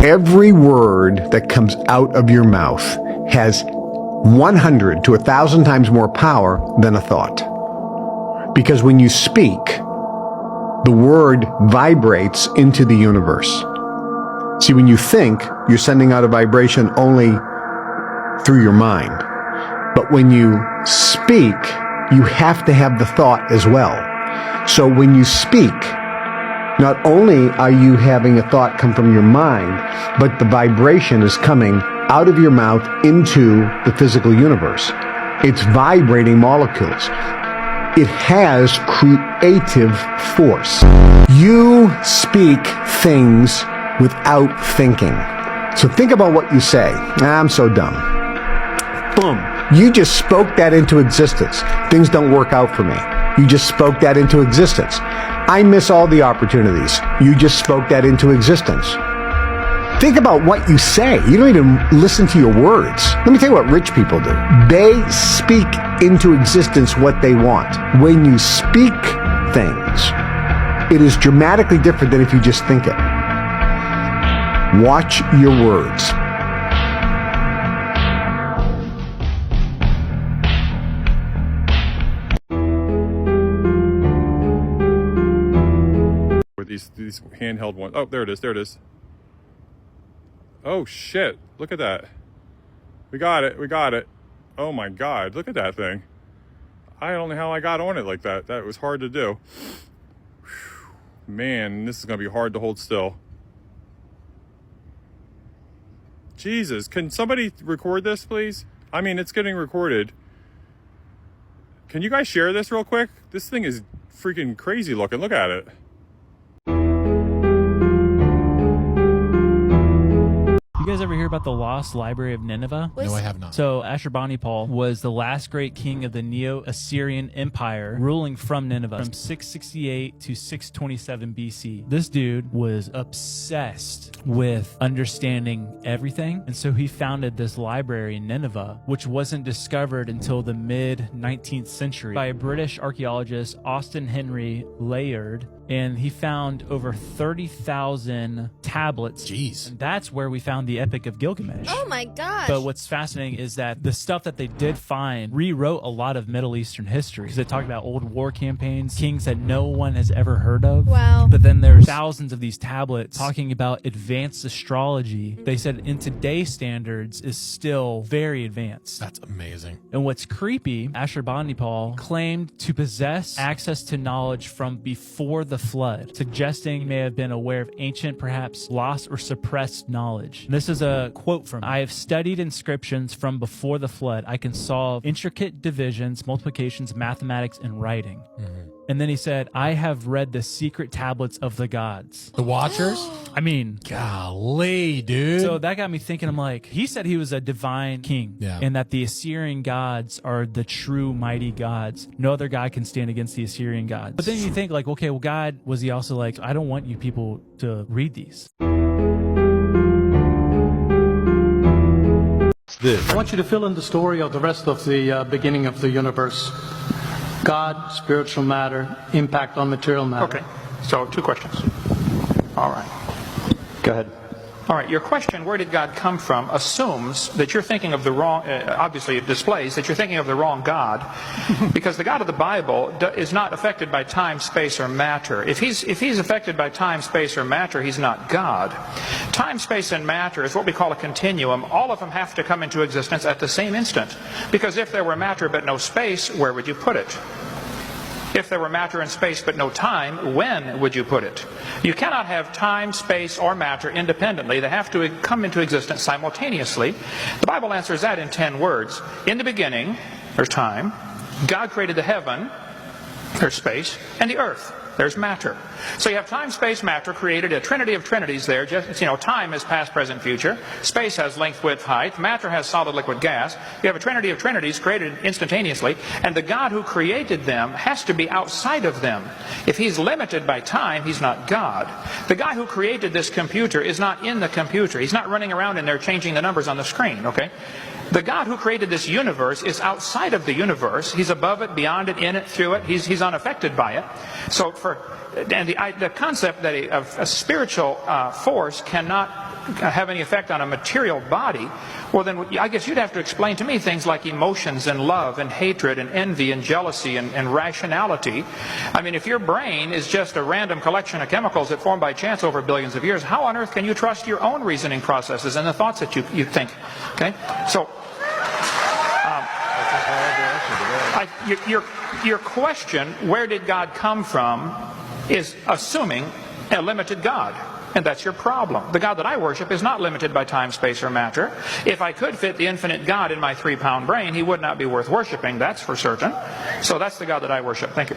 Every word that comes out of your mouth has 100 to 1,000 times more power than a thought. Because when you speak, the word vibrates into the universe. See, when you think, you're sending out a vibration only through your mind. But when you speak, you have to have the thought as well. So when you speak, not only are you having a thought come from your mind, but the vibration is coming out of your mouth into the physical universe. It's vibrating molecules. It has creative force. You speak things without thinking. So think about what you say. I'm so dumb. Boom. You just spoke that into existence. Things don't work out for me. You just spoke that into existence. I miss all the opportunities. You just spoke that into existence. Think about what you say. You don't even listen to your words. Let me tell you what rich people do. They speak into existence what they want. When you speak things, it is dramatically different than if you just think it. Watch your words. These handheld ones. Oh, there it is. There it is. Oh shit! Look at that. We got it. We got it. Oh my god! Look at that thing. I don't know how I got on it like that. That was hard to do. Whew. Man, this is gonna be hard to hold still. Jesus, can somebody record this, please? I mean, it's getting recorded. Can you guys share this real quick? This thing is freaking crazy looking. Look at it. You guys ever hear about the lost library of Nineveh? No, I have not. So Ashurbanipal was the last great king of the Neo-Assyrian Empire, ruling from Nineveh from 668 to 627 BC. This dude was obsessed with understanding everything, and so he founded this library in Nineveh, which wasn't discovered until the mid-19th century by a British archaeologist, Austin Henry Layard, and he found over 30,000 tablets. Jeez. And that's where we found the Epic of Gilgamesh. Oh my gosh. But what's fascinating is that the stuff that they did find rewrote a lot of Middle Eastern history, because they talked about old war campaigns, kings that no one has ever heard of. Wow. But then there's thousands of these tablets talking about advanced astrology. They said in today's standards is still very advanced. That's amazing. And what's creepy, Ashurbanipal claimed to possess access to knowledge from before the flood, suggesting he may have been aware of ancient, perhaps lost or suppressed knowledge. And this is a quote from him. I have studied inscriptions from before the flood. I can solve intricate divisions, multiplications, mathematics, and writing. And then he said, I have read the secret tablets of the gods. The Watchers? I mean, golly, dude. so that got me thinking. I'm like, he said he was a divine king, Yeah. and that the Assyrian gods are the true mighty gods. No other god can stand against the Assyrian gods. But then you think like, okay, well, God, was he also like, I don't want you people to read these? I want you to fill in the story of the rest of the beginning of the universe. God, spiritual matter, impact on material matter. Okay, so 2 questions. All right. Go ahead. All right, your question, where did God come from, assumes that you're thinking of the wrong, obviously it displays that you're thinking of the wrong God, because the God of the Bible is not affected by time, space, or matter. If he's affected by time, space, or matter, he's not God. Time, space, and matter is what we call a continuum. All of them have to come into existence at the same instant, because if there were matter but no space, where would you put it? If there were matter and space but no time, when would you put it? You cannot have time, space, or matter independently. They have to come into existence simultaneously. The Bible answers that in 10 words. In the beginning, there's time. God created the heaven, there's space, and the earth. There's matter. So you have time, space, matter created, a trinity of trinities there. Just, time is past, present, future. Space has length, width, height. Matter has solid, liquid, gas. You have a trinity of trinities created instantaneously. And the God who created them has to be outside of them. If he's limited by time, he's not God. The guy who created this computer is not in the computer. He's not running around in there changing the numbers on the screen, okay? The God who created this universe is outside of the universe. He's above it, beyond it, in it, through it. He's unaffected by it. So the concept that a spiritual force cannot have any effect on a material body, well then I guess you'd have to explain to me things like emotions and love and hatred and envy and jealousy and rationality. I mean, if your brain is just a random collection of chemicals that form by chance over billions of years, how on earth can you trust your own reasoning processes and the thoughts that you think? Okay, so your question, where did God come from, is assuming a limited God. And that's your problem. The God that I worship is not limited by time, space, or matter. If I could fit the infinite God in my 3-pound brain, he would not be worth worshiping, that's for certain. So that's the God that I worship. Thank you.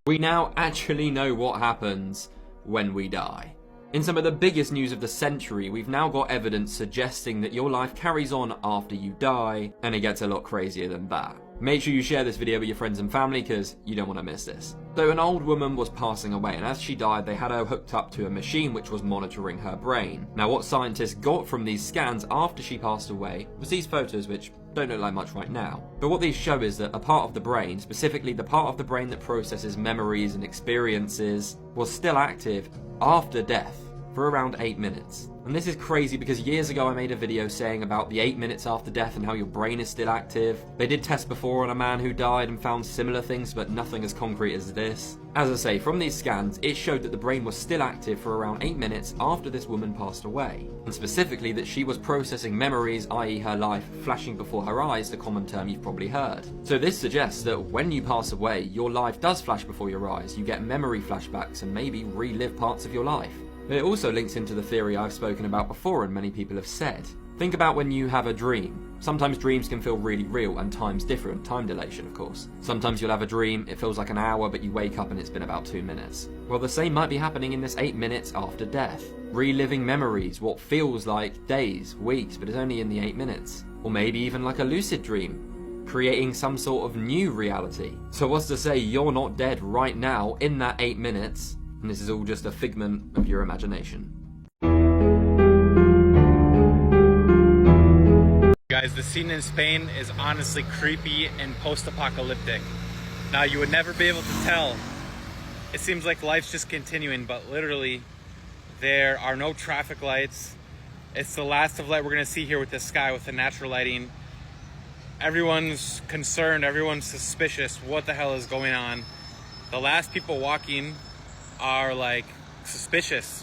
We now actually know what happens when we die. In some of the biggest news of the century, we've now got evidence suggesting that your life carries on after you die, and it gets a lot crazier than that. Make sure you share this video with your friends and family because you don't want to miss this. So an old woman was passing away, and as she died they had her hooked up to a machine which was monitoring her brain. Now what scientists got from these scans after she passed away was these photos, which don't look like much right now. But what these show is that a part of the brain, specifically the part of the brain that processes memories and experiences, was still active after death for around 8 minutes. And this is crazy because years ago I made a video saying about the 8 minutes after death and how your brain is still active. They did tests before on a man who died and found similar things, but nothing as concrete as this. As I say, from these scans, it showed that the brain was still active for around 8 minutes after this woman passed away. And specifically that she was processing memories, i.e. her life, flashing before her eyes, the common term you've probably heard. So this suggests that when you pass away, your life does flash before your eyes, you get memory flashbacks and maybe relive parts of your life. It also links into the theory I've spoken about before and many people have said. Think about when you have a dream. Sometimes dreams can feel really real and time's different, time dilation of course. Sometimes you'll have a dream, it feels like an hour but you wake up and it's been about 2 minutes. Well, the same might be happening in this 8 minutes after death. Reliving memories, what feels like days, weeks, but is only in the 8 minutes. Or maybe even like a lucid dream, creating some sort of new reality. So what's to say you're not dead right now in that 8 minutes, and this is all just a figment of your imagination. Guys, the scene in Spain is honestly creepy and post-apocalyptic. Now, you would never be able to tell. It seems like life's just continuing, but literally, there are no traffic lights. It's the last of light we're gonna see here with the sky, with the natural lighting. Everyone's concerned, everyone's suspicious. What the hell is going on? The last people walking are like suspicious.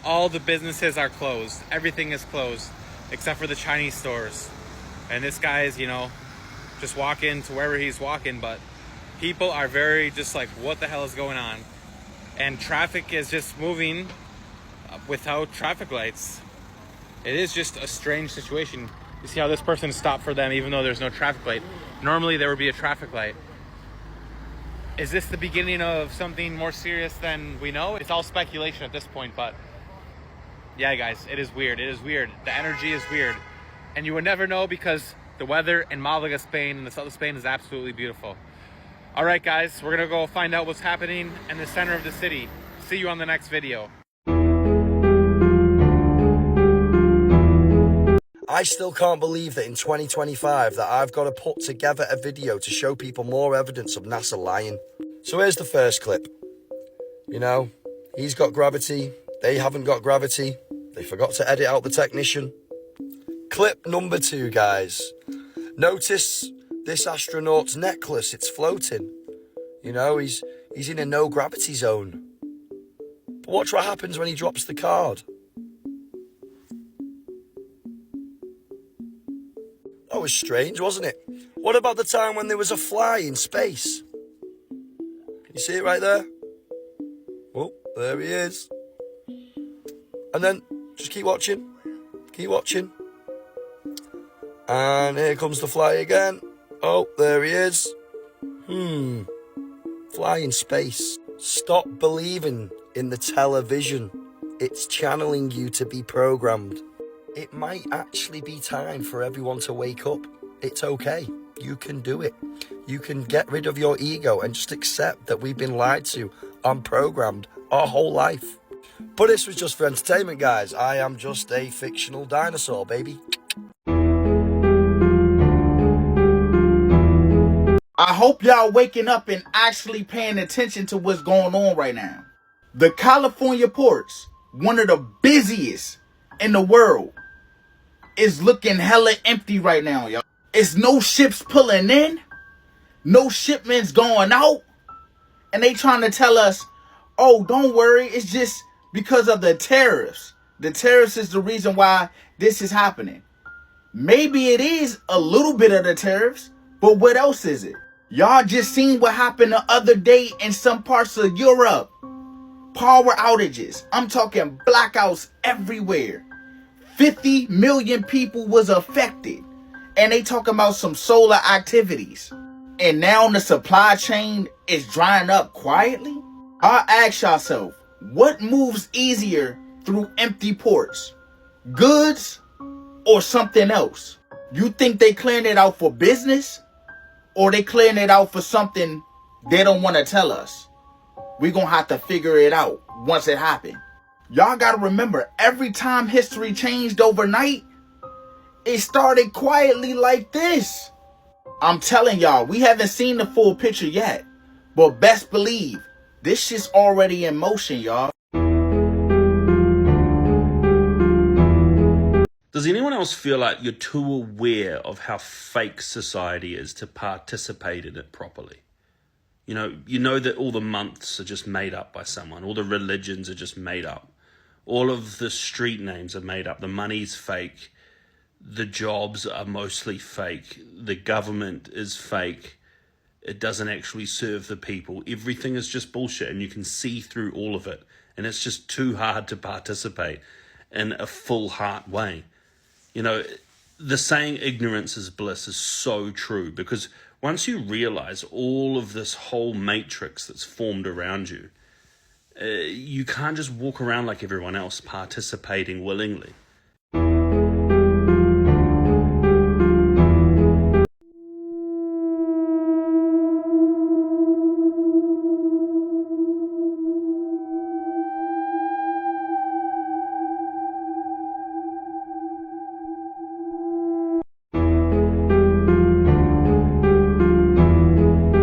All the businesses are closed. Everything is closed except for the Chinese stores. And this guy is, you know, just walking to wherever he's walking, but people are very just like, what the hell is going on? And traffic is just moving without traffic lights. It is just a strange situation. You see how this person stopped for them even though there's no traffic light. Normally there would be a traffic light. Is this the beginning of something more serious than we know? It's all speculation at this point, but yeah, guys, it is weird. It is weird. The energy is weird. And you would never know because the weather in Malaga, Spain, and the south of Spain is absolutely beautiful. All right, guys, we're gonna go find out what's happening in the center of the city. See you on the next video. I still can't believe that in 2025 that I've got to put together a video to show people more evidence of NASA lying. So here's the first clip. You know, he's got gravity, they haven't got gravity, they forgot to edit out the technician. Clip number 2, guys. Notice this astronaut's necklace, it's floating. You know, he's in a no gravity zone. But watch what happens when he drops the card. That was strange, wasn't it? What about the time when there was a fly in space? Can you see it right there? Oh, there he is. And then, just keep watching. Keep watching. And here comes the fly again. Oh, there he is. Fly in space. Stop believing in the television. It's channeling you to be programmed. It might actually be time for everyone to wake up. It's okay. You can do it. You can get rid of your ego and just accept that we've been lied to and programmed our whole life. But this was just for entertainment, guys. I am just a fictional dinosaur, baby. I hope y'all waking up and actually paying attention to what's going on right now. The California ports, one of the busiest in the world, is looking hella empty right now, y'all. It's no ships pulling in, no shipments going out, and they trying to tell us, oh, don't worry, it's just because of the tariffs. The tariffs is the reason why this is happening. Maybe it is a little bit of the tariffs, but what else is it? Y'all just seen what happened the other day in some parts of Europe. Power outages. I'm talking blackouts everywhere. 50 million people was affected. And they talking about some solar activities. And now the supply chain is drying up quietly? I'll ask yourself, what moves easier through empty ports? Goods or something else? You think they clearing it out for business? Or they clearing it out for something they don't want to tell us? We gonna have to figure it out once it happened. Y'all gotta remember, every time history changed overnight, it started quietly like this. I'm telling y'all, we haven't seen the full picture yet. But best believe, this shit's already in motion, y'all. Does anyone else feel like you're too aware of how fake society is to participate in it properly? You know that all the months are just made up by someone. All the religions are just made up. All of the street names are made up. The money's fake. The jobs are mostly fake. The government is fake. It doesn't actually serve the people. Everything is just bullshit, and you can see through all of it. And it's just too hard to participate in a full heart way. You know, the saying ignorance is bliss is so true, because once you realize all of this whole matrix that's formed around you, you can't just walk around like everyone else participating willingly.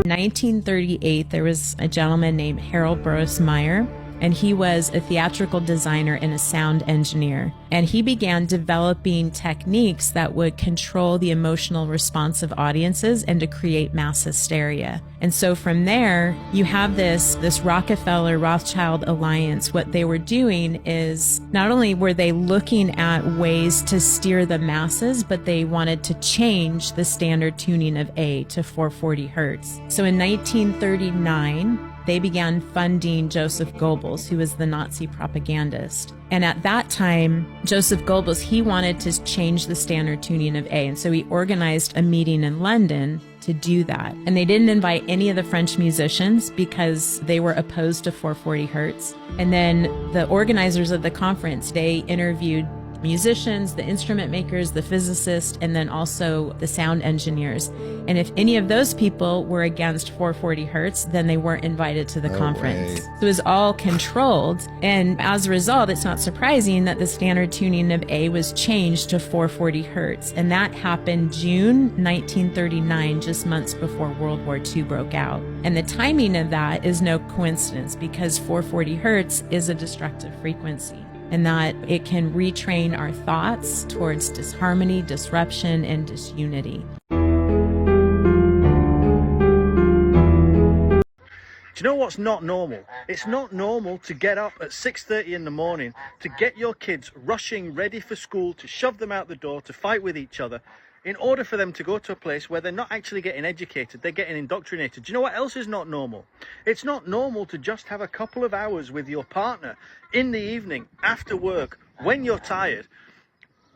In 1938, there was a gentleman named Harold Burroughs Meyer, and he was a theatrical designer and a sound engineer. And he began developing techniques that would control the emotional response of audiences and to create mass hysteria. And so from there, you have this Rockefeller-Rothschild alliance. What they were doing is not only were they looking at ways to steer the masses, but they wanted to change the standard tuning of A to 440 hertz. So in 1939, they began funding Joseph Goebbels, who was the Nazi propagandist. And at that time, Joseph Goebbels, he wanted to change the standard tuning of A. And so he organized a meeting in London to do that. And they didn't invite any of the French musicians because they were opposed to 440 hertz. And then the organizers of the conference, they interviewed musicians, the instrument makers, the physicists, and then also the sound engineers. And if any of those people were against 440 hertz, then they weren't invited to the conference. So it was all controlled. And as a result, it's not surprising that the standard tuning of A was changed to 440 hertz. And that happened June 1939, just months before World War II broke out. And the timing of that is no coincidence, because 440 hertz is a destructive frequency, and that it can retrain our thoughts towards disharmony, disruption, and disunity. Do you know what's not normal? It's not normal to get up at 6:30 in the morning, to get your kids rushing ready for school, to shove them out the door, to fight with each other, in order for them to go to a place where they're not actually getting educated, they're getting indoctrinated. Do you know what else is not normal? It's not normal to just have a couple of hours with your partner in the evening, after work, when you're tired,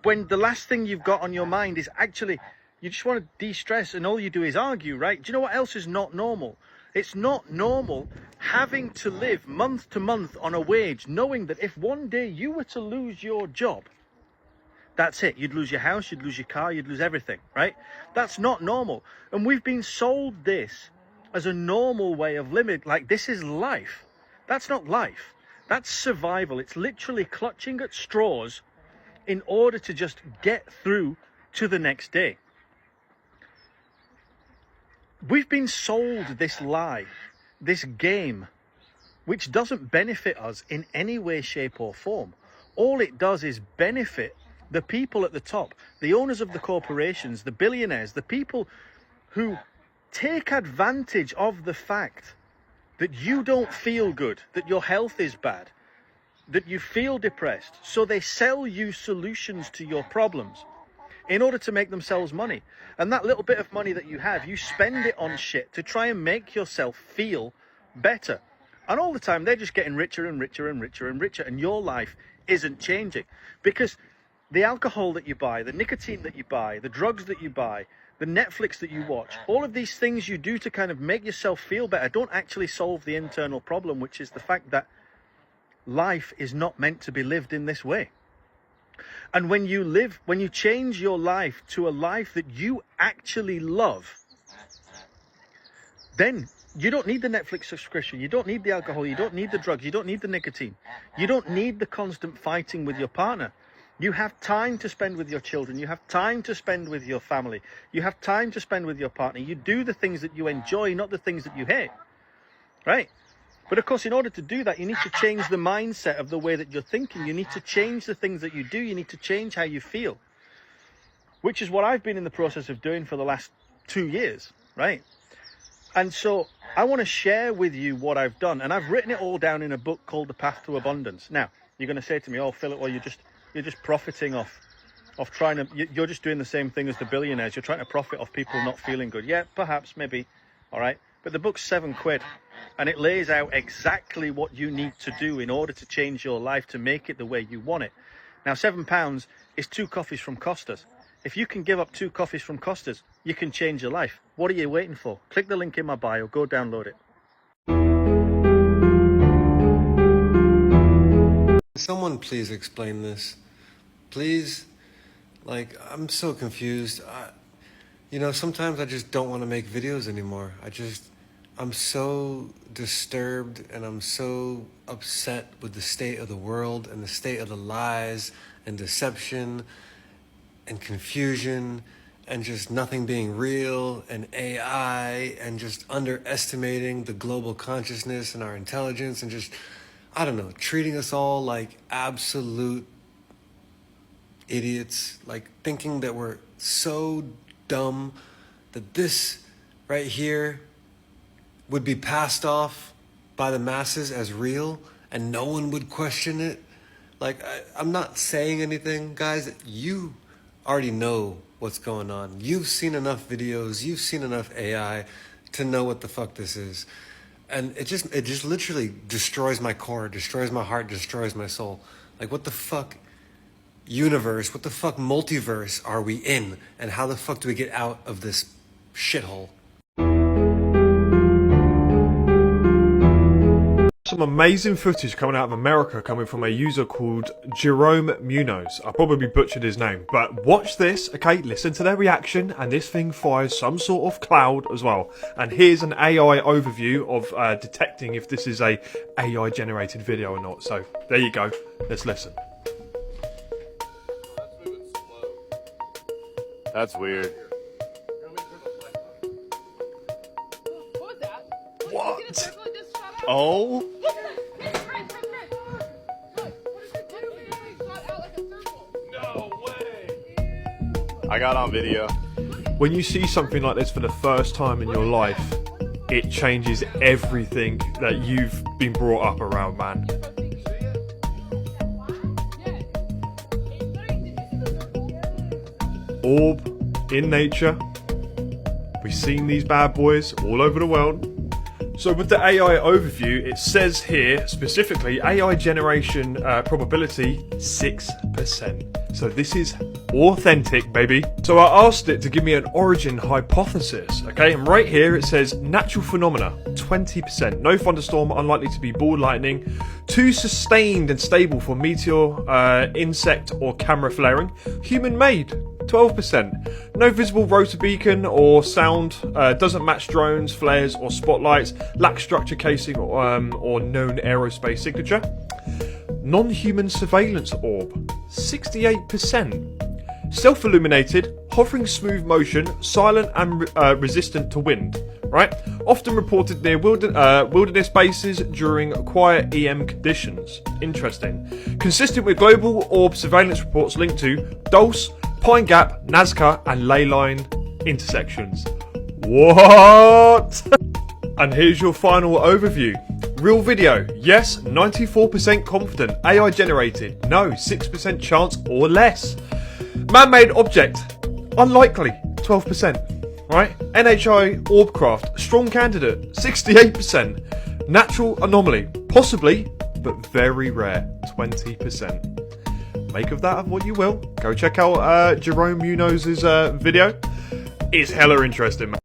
when the last thing you've got on your mind is actually, you just want to de-stress and all you do is argue, right? Do you know what else is not normal? It's not normal having to live month to month on a wage, knowing that if one day you were to lose your job, that's it. You'd lose your house, you'd lose your car, you'd lose everything, right? That's not normal. And we've been sold this as a normal way of living, like this is life. That's not life. That's survival. It's literally clutching at straws in order to just get through to the next day. We've been sold this lie, this game, which doesn't benefit us in any way, shape or form. All it does is benefit the people at the top, the owners of the corporations, the billionaires, the people who take advantage of the fact that you don't feel good, that your health is bad, that you feel depressed. So they sell you solutions to your problems in order to make themselves money. And that little bit of money that you have, you spend it on shit to try and make yourself feel better. And all the time, they're just getting richer and richer and richer and richer, and your life isn't changing. Because the alcohol that you buy, the nicotine that you buy, the drugs that you buy, the Netflix that you watch, all of these things you do to kind of make yourself feel better don't actually solve the internal problem, which is the fact that life is not meant to be lived in this way. And when you change your life to a life that you actually love, then you don't need the Netflix subscription, you don't need the alcohol, you don't need the drugs, you don't need the nicotine, you don't need the constant fighting with your partner. You have time to spend with your children, you have time to spend with your family, you have time to spend with your partner. You do the things that you enjoy, not the things that you hate, right? But of course, in order to do that, you need to change the mindset of the way that you're thinking. You need to change the things that you do. You need to change how you feel, which is what I've been in the process of doing for the last 2 years, right? And so I want to share with you what I've done. And I've written it all down in a book called The Path to Abundance. Now, you're going to say to me, oh, Philip, well, you're just profiting off trying to, you're just doing the same thing as the billionaires. You're trying to profit off people not feeling good. Yeah, perhaps, maybe. All right. But the book's £7. And it lays out exactly what you need to do in order to change your life to make it the way you want it. Now, £7 is 2 coffees from Costa's. If you can give up 2 coffees from Costa's, you can change your life. What are you waiting for? Click the link in my bio, go download it. Someone please explain this. Please? Like, I'm so confused. Sometimes I just don't want to make videos anymore. I'm so disturbed and I'm so upset with the state of the world and the state of the lies and deception and confusion and just nothing being real and AI and just underestimating the global consciousness and our intelligence and just, I don't know, treating us all like absolute idiots, like thinking that we're so dumb that this right here would be passed off by the masses as real and no one would question it. Like, I'm not saying anything, guys. You already know what's going on. You've seen enough videos, you've seen enough AI to know what the fuck this is. And it just literally destroys my core, destroys my heart, destroys my soul. Like, what the fuck universe, what the fuck multiverse are we in? And how the fuck do we get out of this shithole? Some amazing footage coming out of America coming from a user called Jerome Munoz. I probably butchered his name, but watch this, okay? Listen to their reaction, and this thing fires some sort of cloud as well. And here's an AI overview of detecting if this is a AI generated video or not. So there you go. Let's listen. That's weird. What? Oh. No way. I got on video. When you see something like this for the first time in your life, it changes everything that you've been brought up around, man. Orb in nature. We've seen these bad boys all over the world. So with the AI overview, it says here specifically AI generation probability 6%. So this is authentic, baby. So I asked it to give me an origin hypothesis, okay? And right here it says natural phenomena, 20%. No thunderstorm, unlikely to be ball lightning. Too sustained and stable for meteor, insect or camera flaring. Human-made, 12%. No visible rotor beacon or sound, doesn't match drones, flares or spotlights, lacks structure casing or known aerospace signature. Non-human surveillance orb, 68%. Self-illuminated, hovering smooth motion, silent and resistant to wind. Right? Often reported near wilderness bases during quiet EM conditions. Interesting. Consistent with global orb surveillance reports linked to Dulce, Pine Gap, Nazca, and ley line intersections. What? And here's your final overview. Real video, yes, 94% confident. AI generated, no, 6% chance or less. Man-made object, unlikely, 12%. Right? NHI Orbcraft, strong candidate, 68%. Natural anomaly, possibly, but very rare, 20%. Make of that of what you will. Go check out Jerome Munoz's video. It's hella interesting, man.